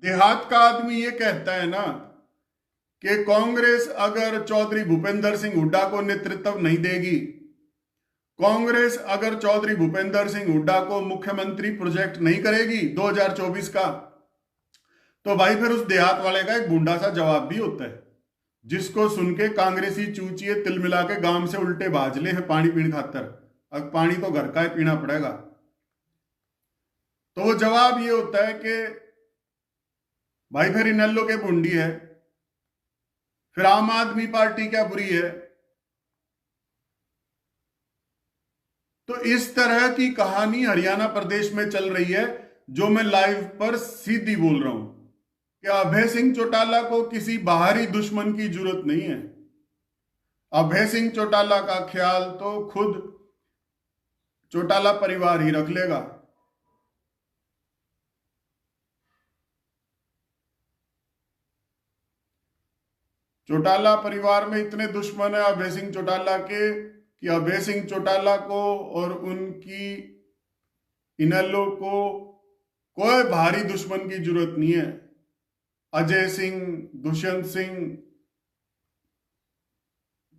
देहात का आदमी ये कहता है ना कि कांग्रेस अगर चौधरी भूपेंद्र सिंह हुड्डा को नेतृत्व नहीं देगी, कांग्रेस अगर चौधरी भूपेंद्र सिंह हुड्डा को मुख्यमंत्री प्रोजेक्ट नहीं करेगी 2024 का, तो भाई फिर उस देहात वाले का एक गुंडा सा जवाब भी होता है, जिसको सुन के कांग्रेसी चूचिए तिल मिला के गांव से उल्टे भाजले हैं पानी पीने खातर। अब पानी तो घर का ही पीना पड़ेगा। तो वो जवाब ये होता है कि भाई फिर इनेलो के बुंडी है, फिर आम आदमी पार्टी क्या बुरी है। तो इस तरह की कहानी हरियाणा प्रदेश में चल रही है, जो मैं लाइव पर सीधी बोल रहा हूं कि अभय सिंह चौटाला को किसी बाहरी दुश्मन की जरूरत नहीं है। अभय सिंह चौटाला का ख्याल तो खुद चौटाला परिवार ही रख लेगा। चौटाला परिवार में इतने दुश्मन है अभय सिंह चौटाला के कि अभय सिंह चौटाला को और उनकी इनेलो को कोई भारी दुश्मन की जरूरत नहीं है। अजय सिंह, दुष्यंत सिंह,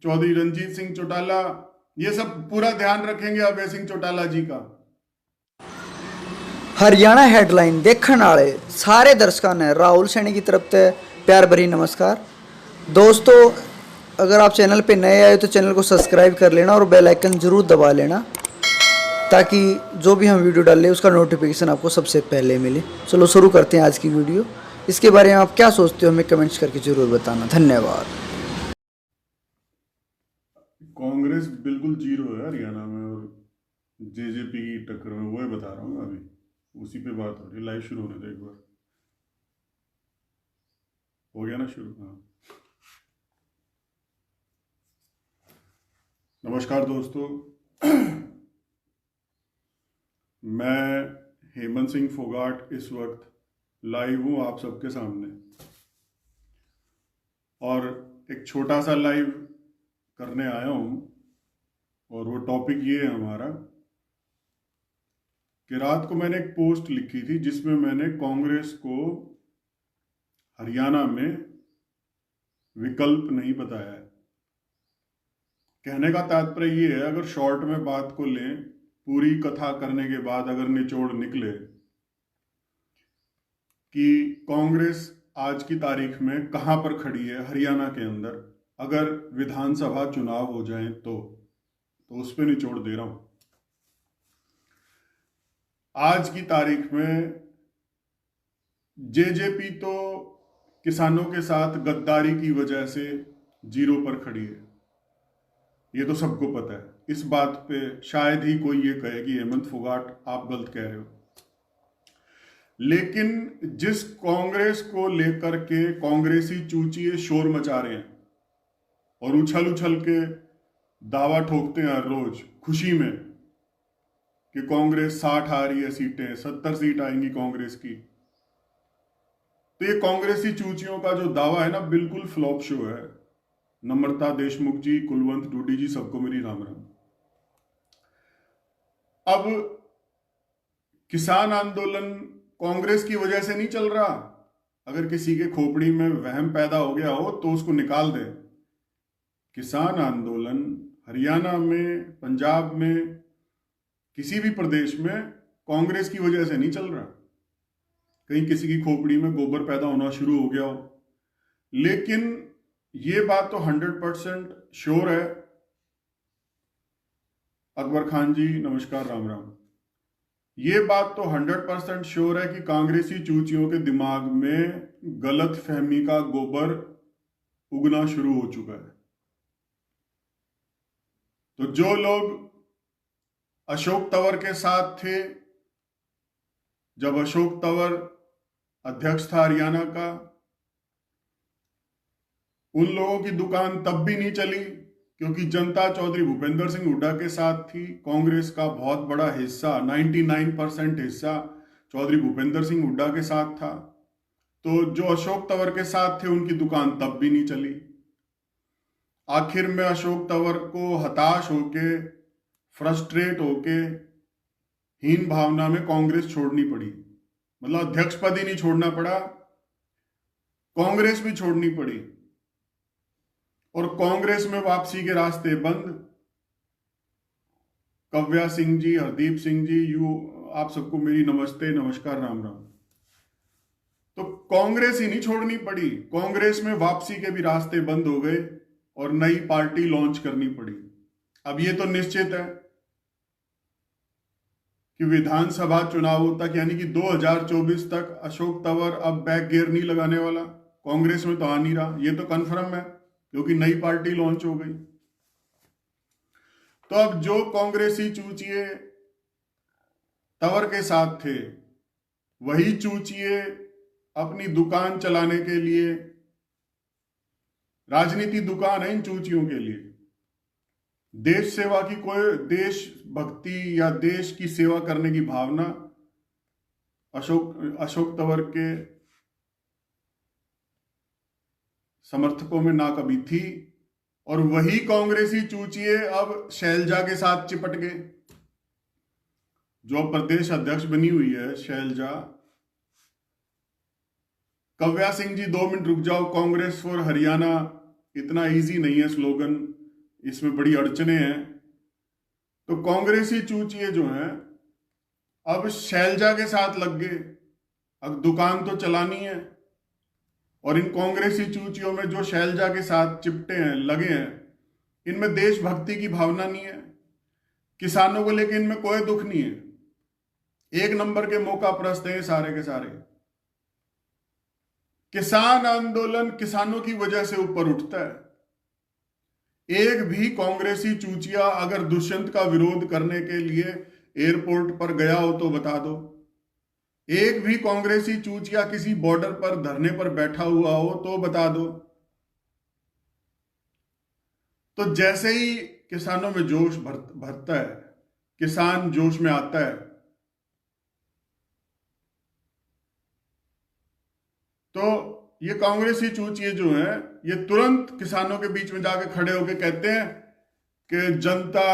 चौधरी रंजीत सिंह चौटाला, ये सब पूरा ध्यान रखेंगे अभय सिंह चौटाला जी का। हरियाणा हेडलाइन देखने वाले सारे दर्शकों ने राहुल सैनी की तरफ से प्यार भरी नमस्कार। दोस्तों, अगर आप चैनल पे नए आए तो चैनल को सब्सक्राइब कर लेना और बेल आइकन जरूर दबा लेना, ताकि जो भी हम वीडियो डालें उसका नोटिफिकेशन आपको सबसे पहले मिले। चलो शुरू करते हैं आज की वीडियो। इसके बारे में आप क्या सोचते हो हमें कमेंट्स करके जरूर बताना। धन्यवाद। कांग्रेस बिल्कुल जीरो है हरियाणा में और जेजेपी की टक्कर में, वो बता रहा हूँ। अभी उसी पे बात हो रही। लाइव शुरू होने दो एक बार। हो गया ना शुरू? हाँ, नमस्कार दोस्तों। मैं हेमंत सिंह फोगाट इस वक्त लाइव हूं आप सबके सामने, और एक छोटा सा लाइव करने आया हूं। और वो टॉपिक ये है हमारा कि रात को मैंने एक पोस्ट लिखी थी जिसमें मैंने कांग्रेस को हरियाणा में विकल्प नहीं बताया है। कहने का तात्पर्य ये है, अगर शॉर्ट में बात को लें, पूरी कथा करने के बाद अगर निचोड़ निकले कि कांग्रेस आज की तारीख में कहां पर खड़ी है हरियाणा के अंदर, अगर विधानसभा चुनाव हो जाए तो उस पर निचोड़ दे रहा हूं। आज की तारीख में जेजेपी तो किसानों के साथ गद्दारी की वजह से जीरो पर खड़ी है, ये तो सबको पता है। इस बात पे शायद ही कोई ये कहे कि हेमंत फोगाट आप गलत कह रहे हो। लेकिन जिस कांग्रेस को लेकर के कांग्रेसी चूचिए शोर मचा रहे हैं और उछल उछल के दावा ठोकते हैं हर रोज खुशी में कि कांग्रेस 60 आ रही है सीटें, 70 सीट आएंगी कांग्रेस की, तो ये कांग्रेसी चूचियों का जो दावा है ना, बिल्कुल फ्लॉप शो है। नम्रता देशमुख जी, कुलवंत डूडी जी, सबको मेरी राम राम। अब किसान आंदोलन कांग्रेस की वजह से नहीं चल रहा। अगर किसी के खोपड़ी में वहम पैदा हो गया हो तो उसको निकाल दे। किसान आंदोलन हरियाणा में, पंजाब में, किसी भी प्रदेश में कांग्रेस की वजह से नहीं चल रहा। कहीं किसी की खोपड़ी में गोबर पैदा होना शुरू हो गया हो। लेकिन ये बात तो 100% श्योर है। अकबर खान जी नमस्कार, राम राम। ये बात तो 100% श्योर है कि कांग्रेसी चूचियों के दिमाग में गलत फहमी का गोबर उगना शुरू हो चुका है। तो जो लोग अशोक तंवर के साथ थे, जब अशोक तंवर अध्यक्ष था हरियाणा का, उन लोगों की दुकान तब भी नहीं चली क्योंकि जनता चौधरी भूपेंद्र सिंह हुड्डा के साथ थी। कांग्रेस का बहुत बड़ा हिस्सा, 99% हिस्सा चौधरी भूपेंद्र सिंह हुड्डा के साथ था। तो जो अशोक तंवर के साथ थे उनकी दुकान तब भी नहीं चली। आखिर में अशोक तंवर को हताश होके, फ्रस्ट्रेट होके, हीन भावना में कांग्रेस छोड़नी पड़ी। मतलब अध्यक्ष पद ही नहीं छोड़ना पड़ा, कांग्रेस भी छोड़नी पड़ी और कांग्रेस में वापसी के रास्ते बंद। कव्या सिंह जी, हरदीप सिंह जी, आप सबको मेरी नमस्ते, नमस्कार, राम राम। तो कांग्रेस ही नहीं छोड़नी पड़ी, कांग्रेस में वापसी के भी रास्ते बंद हो गए और नई पार्टी लॉन्च करनी पड़ी। अब ये तो निश्चित है कि विधानसभा चुनावों तक यानी कि 2024 तक अशोक तंवर अब बैक गियर नहीं लगाने वाला, कांग्रेस में तो आ नहीं रहा, ये तो कन्फर्म है क्योंकि नई पार्टी लॉन्च हो गई। तो अब जो कांग्रेसी चूचिए तंवर के साथ थे वही चूचिए अपनी दुकान चलाने के लिए, राजनीति दुकान है इन चूचियों के लिए, देश सेवा की कोई देश भक्ति या देश की सेवा करने की भावना अशोक तंवर के समर्थकों में ना कभी थी। और वही कांग्रेसी चूचिए अब शैलजा के साथ चिपट गए। जो प्रदेश अध्यक्ष बनी हुई है शैलजा, कव्या सिंह जी 2 मिनट रुक जाओ, कांग्रेस फॉर हरियाणा इतना इजी नहीं है स्लोगन, इसमें बड़ी अड़चने हैं। तो कांग्रेसी चूचिए जो हैं अब शैलजा के साथ लग गए, अब दुकान तो चलानी है। और इन कांग्रेसी चूचियों में जो शैलजा के साथ चिपटे हैं, लगे हैं, इनमें देशभक्ति की भावना नहीं है, किसानों को लेकर इनमें कोई दुख नहीं है, एक नंबर के मौका परस्त हैं सारे के सारे। किसान आंदोलन किसानों की वजह से ऊपर उठता है। एक भी कांग्रेसी चूचिया अगर दुष्यंत का विरोध करने के लिए एयरपोर्ट पर गया हो तो बता दो। एक भी कांग्रेसी चूचिया किसी बॉर्डर पर धरने पर बैठा हुआ हो तो बता दो। तो जैसे ही किसानों में जोश भरता है, किसान जोश में आता है, तो ये कांग्रेसी चूचिए जो हैं ये तुरंत किसानों के बीच में जाके खड़े होकर कहते हैं कि जनता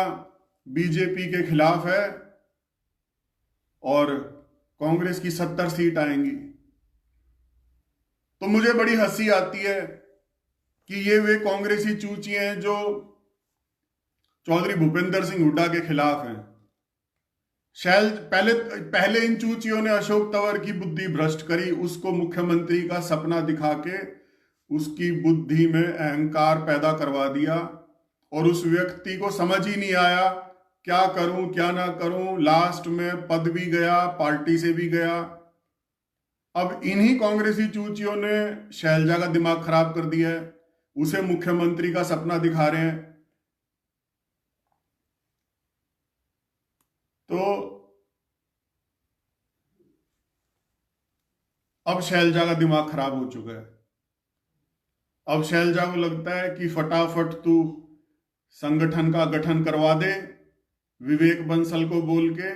बीजेपी के खिलाफ है और कांग्रेस की 70 सीट आएंगी। तो मुझे बड़ी हंसी आती है कि ये वे कांग्रेसी चूचिए हैं जो चौधरी भूपेंद्र सिंह हुड्डा के खिलाफ हैं। पहले इन चूचियों ने अशोक तंवर की बुद्धि भ्रष्ट करी, उसको मुख्यमंत्री का सपना दिखा के उसकी बुद्धि में अहंकार पैदा करवा दिया और उस व्यक्ति को समझ ही नहीं आया क्या करूं क्या ना करूं, लास्ट में पद भी गया, पार्टी से भी गया। अब इन्हीं कांग्रेसी चूचियों ने शैलजा का दिमाग खराब कर दिया है, उसे मुख्यमंत्री का सपना दिखा रहे हैं। तो अब शैलजा का दिमाग खराब हो चुका है। अब शैलजा को लगता है कि फटाफट तू संगठन का गठन करवा दे विवेक बंसल को बोल के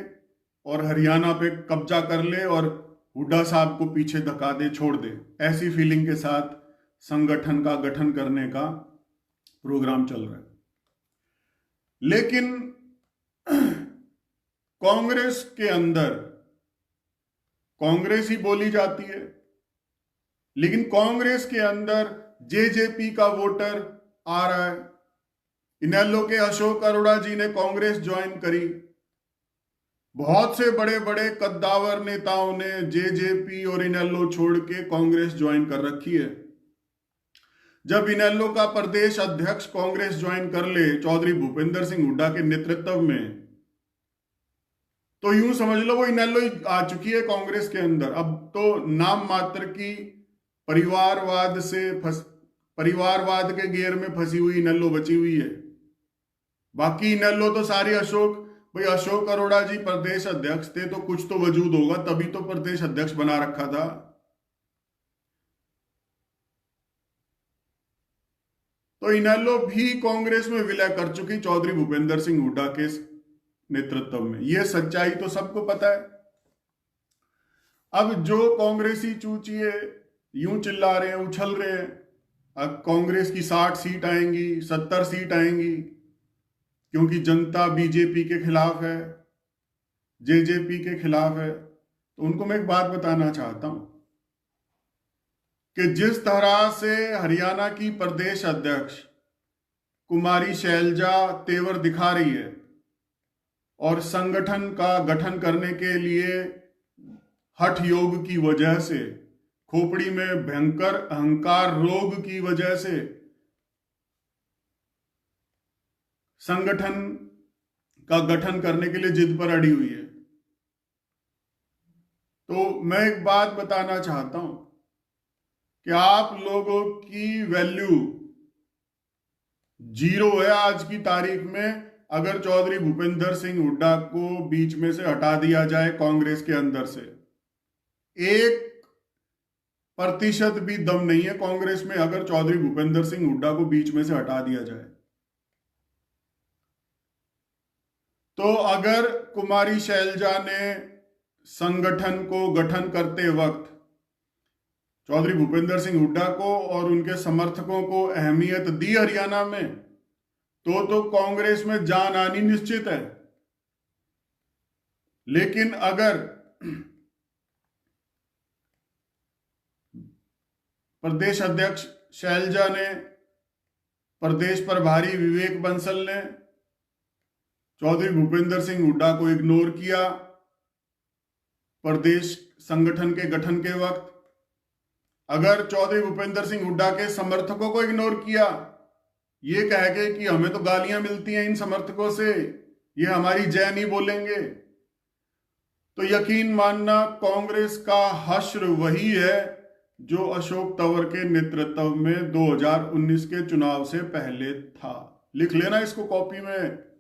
और हरियाणा पे कब्जा कर ले और हुड्डा साहब को पीछे धका दे, छोड़ दे। ऐसी फीलिंग के साथ संगठन का गठन करने का प्रोग्राम चल रहा है। लेकिन कांग्रेस के अंदर कांग्रेस ही बोली जाती है, लेकिन कांग्रेस के अंदर जेजेपी का वोटर आ रहा है। इनेलो के अशोक अरोड़ा जी ने कांग्रेस ज्वाइन करी। बहुत से बड़े बड़े कद्दावर नेताओं ने जेजेपी और इनेलो छोड़ के कांग्रेस ज्वाइन कर रखी है। जब इनेलो का प्रदेश अध्यक्ष कांग्रेस ज्वाइन कर ले चौधरी भूपेंद्र सिंह हुड्डा के नेतृत्व में, तो यूं समझ लो वो इनेलो ही आ चुकी है कांग्रेस के अंदर। अब तो नाम मात्र की परिवारवाद के घेर में फंसी हुई इनेलो बची हुई है। बाकी इनेलो तो सारी अशोक अरोड़ा जी प्रदेश अध्यक्ष थे तो कुछ तो वजूद होगा, तभी तो प्रदेश अध्यक्ष बना रखा था। तो इनेलो भी कांग्रेस में विलय कर चुकी चौधरी भूपेंद्र सिंह हुड्डा के नेतृत्व में। यह सच्चाई तो सबको पता है। अब जो कांग्रेसी चूचिए यूं चिल्ला रहे हैं, उछल रहे हैं, अब कांग्रेस की 60 सीट आएंगी, 70 सीट आएंगी क्योंकि जनता बीजेपी के खिलाफ है, जेजेपी के खिलाफ है। तो उनको मैं एक बात बताना चाहता हूं कि जिस तरह से हरियाणा की प्रदेश अध्यक्ष कुमारी शैलजा तेवर दिखा रही है और संगठन का गठन करने के लिए हठ योग की वजह से, खोपड़ी में भयंकर अहंकार रोग की वजह से संगठन का गठन करने के लिए जिद पर अड़ी हुई है, तो मैं एक बात बताना चाहता हूं कि आप लोगों की वैल्यू जीरो है आज की तारीख में अगर चौधरी भूपेंद्र सिंह हुड्डा को बीच में से हटा दिया जाए कांग्रेस के अंदर से। 1% भी दम नहीं है कांग्रेस में अगर चौधरी भूपेंद्र सिंह हुड्डा को बीच में से हटा दिया जाए। तो अगर कुमारी शैलजा ने संगठन को गठन करते वक्त चौधरी भूपेंद्र सिंह हुड्डा को और उनके समर्थकों को अहमियत दी हरियाणा में, तो कांग्रेस में जान आनी निश्चित है। लेकिन अगर प्रदेश अध्यक्ष शैलजा ने, प्रदेश प्रभारी विवेक बंसल ने चौधरी भूपेंद्र सिंह हुड्डा को इग्नोर किया प्रदेश संगठन के गठन के वक्त, अगर चौधरी भूपेंद्र सिंह हुड्डा के समर्थकों को इग्नोर किया ये कह के कि हमें तो गालियां मिलती हैं इन समर्थकों से, ये हमारी जय नहीं बोलेंगे, तो यकीन मानना कांग्रेस का हश्र वही है जो अशोक तंवर के नेतृत्व में 2019 के चुनाव से पहले था। लिख लेना इसको कॉपी में।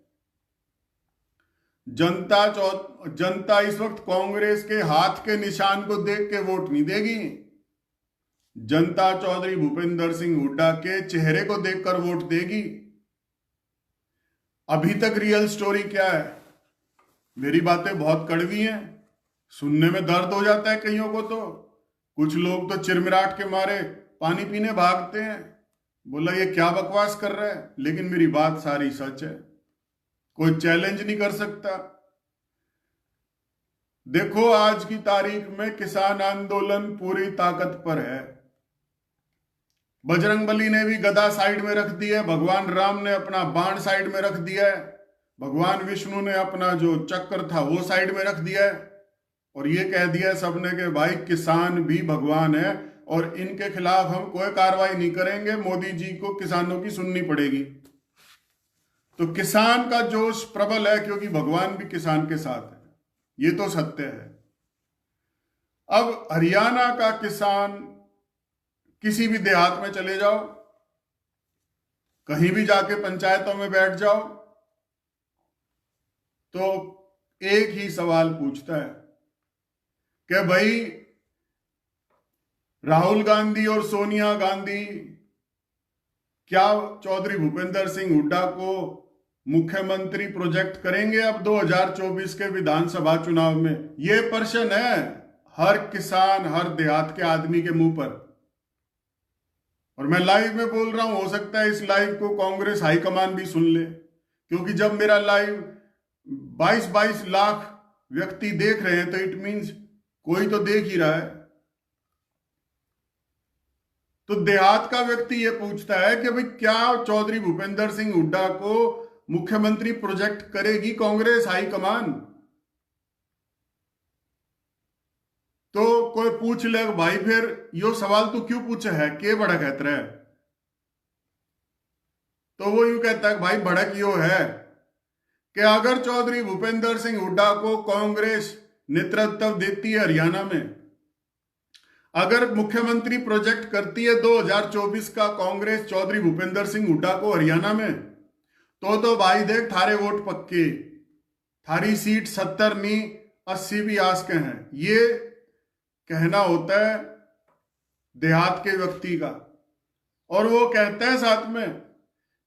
जनता इस वक्त कांग्रेस के हाथ के निशान को देख के वोट नहीं देगी, जनता चौधरी भूपेंद्र सिंह हुड्डा के चेहरे को देखकर वोट देगी। अभी तक रियल स्टोरी क्या है? मेरी बातें बहुत कड़वी हैं, सुनने में दर्द हो जाता है कईयों को, तो कुछ लोग तो चिरमिराट के मारे पानी पीने भागते हैं, बोला ये क्या बकवास कर रहा है, लेकिन मेरी बात सारी सच है, कोई चैलेंज नहीं कर सकता। देखो आज की तारीख में किसान आंदोलन पूरी ताकत पर है। बजरंगबली ने भी गदा साइड में रख दी है, भगवान राम ने अपना बाण साइड में रख दिया है, भगवान विष्णु ने अपना जो चक्र था वो साइड में रख दिया है, और ये कह दिया सबने कि भाई किसान भी भगवान है और इनके खिलाफ हम कोई कार्रवाई नहीं करेंगे, मोदी जी को किसानों की सुननी पड़ेगी। तो किसान का जोश प्रबल है क्योंकि भगवान भी किसान के साथ है, ये तो सत्य है। अब हरियाणा का किसान, किसी भी देहात में चले जाओ, कहीं भी जाके पंचायतों में बैठ जाओ, तो एक ही सवाल पूछता है कि भाई राहुल गांधी और सोनिया गांधी क्या चौधरी भूपेंद्र सिंह हुड्डा को मुख्यमंत्री प्रोजेक्ट करेंगे अब 2024 के विधानसभा चुनाव में? यह प्रश्न है हर किसान, हर देहात के आदमी के मुंह पर। और मैं लाइव में बोल रहा हूं, हो सकता है इस लाइव को कांग्रेस हाईकमान भी सुन ले, क्योंकि जब मेरा लाइव 22-22 लाख व्यक्ति देख रहे हैं तो इट मींस कोई तो देख ही रहा है। तो देहात का व्यक्ति यह पूछता है कि भाई क्या चौधरी भूपेंद्र सिंह हुड्डा को मुख्यमंत्री प्रोजेक्ट करेगी कांग्रेस हाईकमान? तो कोई पूछ ले भाई फिर यो सवाल तू क्यों पूछे है, के भड़क है तेरे? तो वो यूं कहता है भाई भड़क यो है कि अगर चौधरी भूपेंद्र सिंह हुड्डा को कांग्रेस नेतृत्व देती है हरियाणा में, अगर मुख्यमंत्री प्रोजेक्ट करती है 2024 का कांग्रेस चौधरी भूपेंद्र सिंह हुड्डा को हरियाणा में, तो भाई देख थारे वोट पक्के, थारी सीट 70 नहीं 80 भी आस के हैं। ये कहना होता है देहात के व्यक्ति का। और वो कहता है साथ में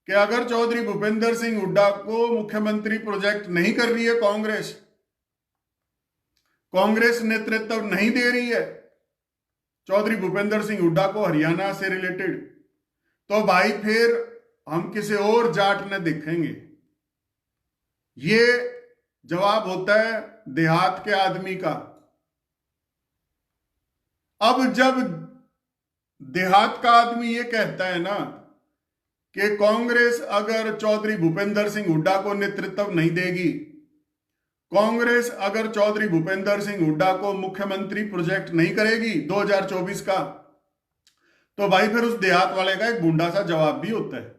कि अगर चौधरी भूपेंद्र सिंह हुड्डा को मुख्यमंत्री प्रोजेक्ट नहीं कर रही है कांग्रेस नेतृत्व नहीं दे रही है चौधरी भूपेंद्र सिंह हुड्डा को हरियाणा से रिलेटेड, तो भाई फिर हम किसी और जाट ने देखेंगे। ये जवाब होता है देहात के आदमी का। अब जब देहात का आदमी ये कहता है ना कि कांग्रेस अगर चौधरी भूपेंद्र सिंह हुड्डा को नेतृत्व नहीं देगी, कांग्रेस अगर चौधरी भूपेंद्र सिंह हुड्डा को मुख्यमंत्री प्रोजेक्ट नहीं करेगी 2024 का, तो भाई फिर उस देहात वाले का एक गुंडा सा जवाब भी होता है,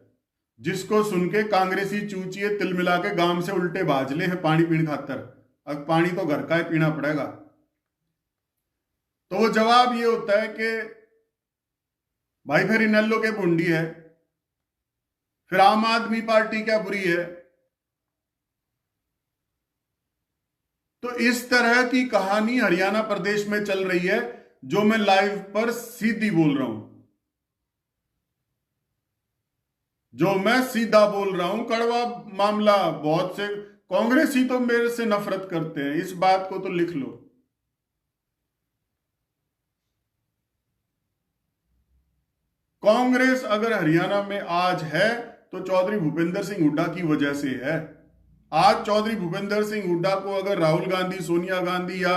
जिसको सुन के कांग्रेसी चूचिए तिल मिला के गांव से उल्टे भाजले हैं पानी पीने खातर। अब पानी तो घर का ही पीना पड़ेगा। तो वो जवाब ये होता है कि भाई फिर इनेलो के बुंडी है, फिर आम आदमी पार्टी क्या बुरी है। तो इस तरह की कहानी हरियाणा प्रदेश में चल रही है, जो मैं लाइव पर सीधी बोल रहा हूं, जो मैं सीधा बोल रहा हूं। कड़वा मामला, बहुत से कांग्रेसी तो मेरे से नफरत करते हैं, इस बात को तो लिख लो। कांग्रेस अगर हरियाणा में आज है तो चौधरी भूपेंद्र सिंह हुड्डा की वजह से है। आज चौधरी भूपेंद्र सिंह हुड्डा को अगर राहुल गांधी, सोनिया गांधी या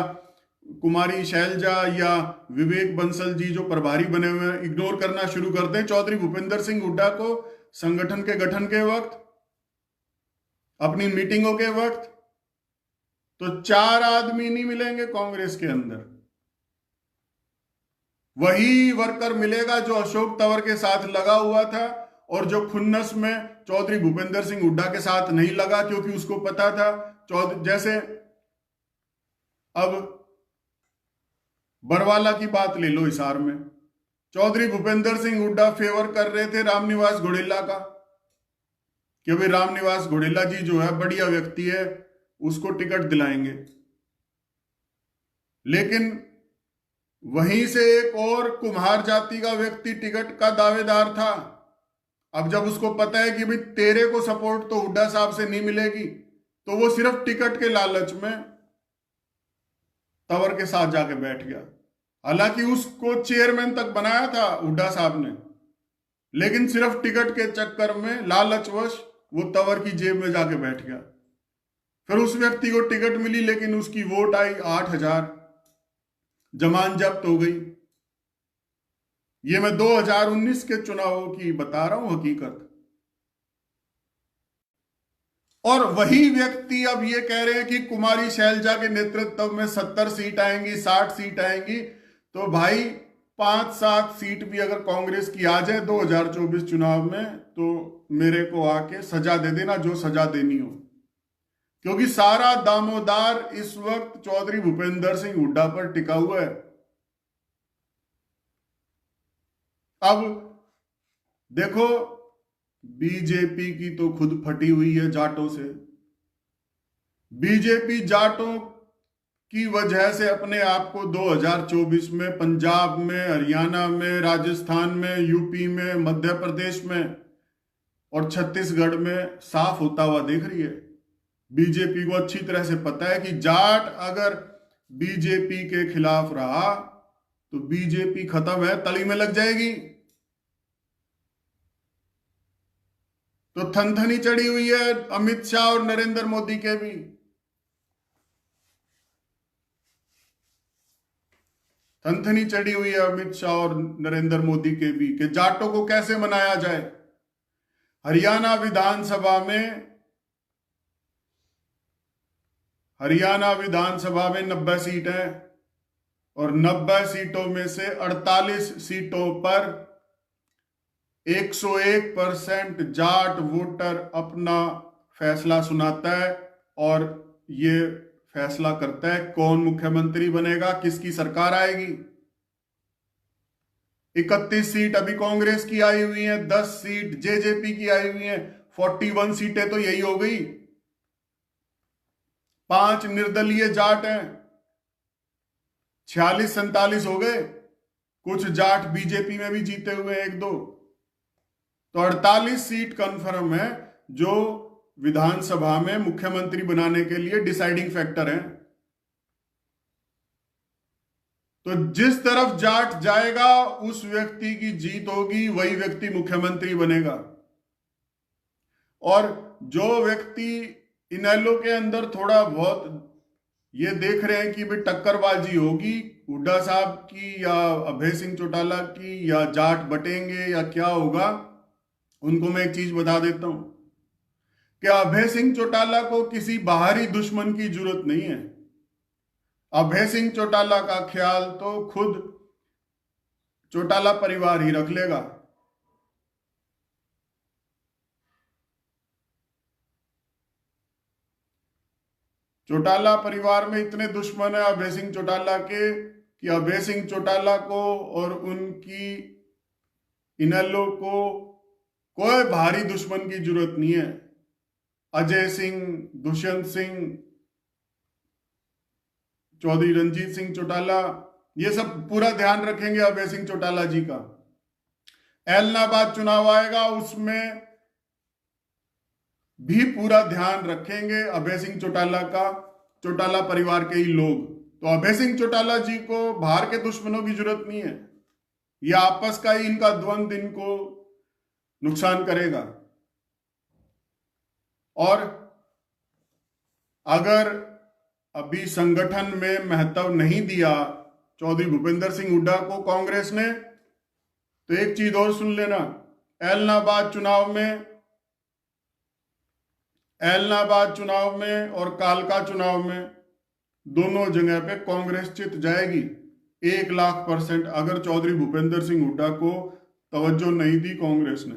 कुमारी शैलजा या विवेक बंसल जी जो प्रभारी बने हुए हैं इग्नोर करना शुरू कर दें चौधरी भूपेंद्र सिंह हुड्डा को संगठन के गठन के वक्त, अपनी मीटिंगों के वक्त, तो 4 आदमी नहीं मिलेंगे कांग्रेस के अंदर। वही वर्कर मिलेगा जो अशोक तंवर के साथ लगा हुआ था और जो खुन्नस में चौधरी भूपेंद्र सिंह हुड्डा के साथ नहीं लगा, क्योंकि उसको पता था। जैसे अब बरवाला की बात ले लो, हिसार में चौधरी भूपेंद्र सिंह हुड्डा फेवर कर रहे थे रामनिवास घोडेला का, कि भाई रामनिवास घोडेला जी जो है बढ़िया व्यक्ति है, उसको टिकट दिलाएंगे। लेकिन वहीं से एक और कुम्हार जाति का व्यक्ति टिकट का दावेदार था। अब जब उसको पता है कि भाई तेरे को सपोर्ट तो हुड्डा साहब से नहीं मिलेगी, तो वो सिर्फ टिकट के लालच में तंवर के साथ जाके बैठ गया। हालांकि उसको चेयरमैन तक बनाया था हुड्डा साहब ने, लेकिन सिर्फ टिकट के चक्कर में लालचवश वो तंवर की जेब में जाके बैठ गया। फिर उस व्यक्ति को टिकट मिली, लेकिन उसकी वोट आई 8,000, जमान जब्त हो गई। ये मैं 2019 के चुनावों की बता रहा हूं हकीकत। और वही व्यक्ति अब ये कह रहे हैं कि कुमारी शैलजा के नेतृत्व में 70 सीट आएंगी, 60 सीट आएंगी। तो भाई 5-7 सीट भी अगर कांग्रेस की आ जाए 2024 चुनाव में, तो मेरे को आके सजा दे देना, जो सजा देनी हो, क्योंकि सारा दामोदार इस वक्त चौधरी भूपेंद्र सिंह हुड्डा पर टिका हुआ है। अब देखो, बीजेपी की तो खुद फटी हुई है जाटों से। बीजेपी जाटों की वजह से अपने आप को 2024 में पंजाब में, हरियाणा में, राजस्थान में, यूपी में, मध्य प्रदेश में और छत्तीसगढ़ में साफ होता हुआ देख रही है। बीजेपी को अच्छी तरह से पता है कि जाट अगर बीजेपी के खिलाफ रहा तो बीजेपी खत्म है, तली में लग जाएगी। तो थनथनी चढ़ी हुई है अमित शाह और नरेंद्र मोदी के भी। थनथनी चढ़ी हुई है अमित शाह और नरेंद्र मोदी के भी कि जाटों को कैसे मनाया जाए। हरियाणा विधानसभा में 90 सीट है और 90 सीटों में से 48 सीटों पर 101% जाट वोटर अपना फैसला सुनाता है और ये फैसला करता है कौन मुख्यमंत्री बनेगा, किसकी सरकार आएगी। 31 सीट अभी कांग्रेस की आई हुई है, 10 सीट जेजेपी की आई हुई है, 41 सीटें तो यही हो गई। 5 निर्दलीय जाट हैं, 46-47 हो गए। कुछ जाट बीजेपी में भी जीते हुए 1-2, तो 48 सीट कंफर्म है जो विधानसभा में मुख्यमंत्री बनाने के लिए डिसाइडिंग फैक्टर है। तो जिस तरफ जाट जाएगा उस व्यक्ति की जीत होगी, वही व्यक्ति मुख्यमंत्री बनेगा। और जो व्यक्ति इनेलो के अंदर थोड़ा बहुत ये देख रहे हैं कि भाई टक्करबाजी होगी, हुड्डा साहब की या अभय सिंह चौटाला की या जाट बटेंगे या क्या होगा, उनको मैं एक चीज बता देता हूं कि अभय सिंह चौटाला को किसी बाहरी दुश्मन की जरूरत नहीं है। अभय सिंह चौटाला का ख्याल तो खुद चौटाला परिवार ही रख लेगा। चौटाला परिवार में इतने दुश्मन है अभय सिंह चौटाला के कि अभय सिंह चौटाला को और उनकी इनेलो को कोई भारी दुश्मन की जरूरत नहीं है। अजय सिंह, दुष्यंत सिंह, चौधरी रंजीत सिंह चौटाला, ये सब पूरा ध्यान रखेंगे अभय सिंह चौटाला जी का। एलनाबाद चुनाव आएगा, उसमें भी पूरा ध्यान रखेंगे अभय सिंह चौटाला का, चौटाला परिवार के ही लोग। तो अभय सिंह चौटाला जी को बाहर के दुश्मनों की जरूरत नहीं है। यह आपस का ही इनका द्वंद्व इनको नुकसान करेगा। और अगर अभी संगठन में महत्व नहीं दिया चौधरी भूपेंद्र सिंह हुड्डा को कांग्रेस ने, तो एक चीज और सुन लेना, एलनाबाद चुनाव में और कालका चुनाव में दोनों जगह पे कांग्रेस जीत जाएगी 1,00,000% अगर चौधरी भूपेंद्र सिंह हुड्डा को तवज्जो नहीं दी कांग्रेस ने।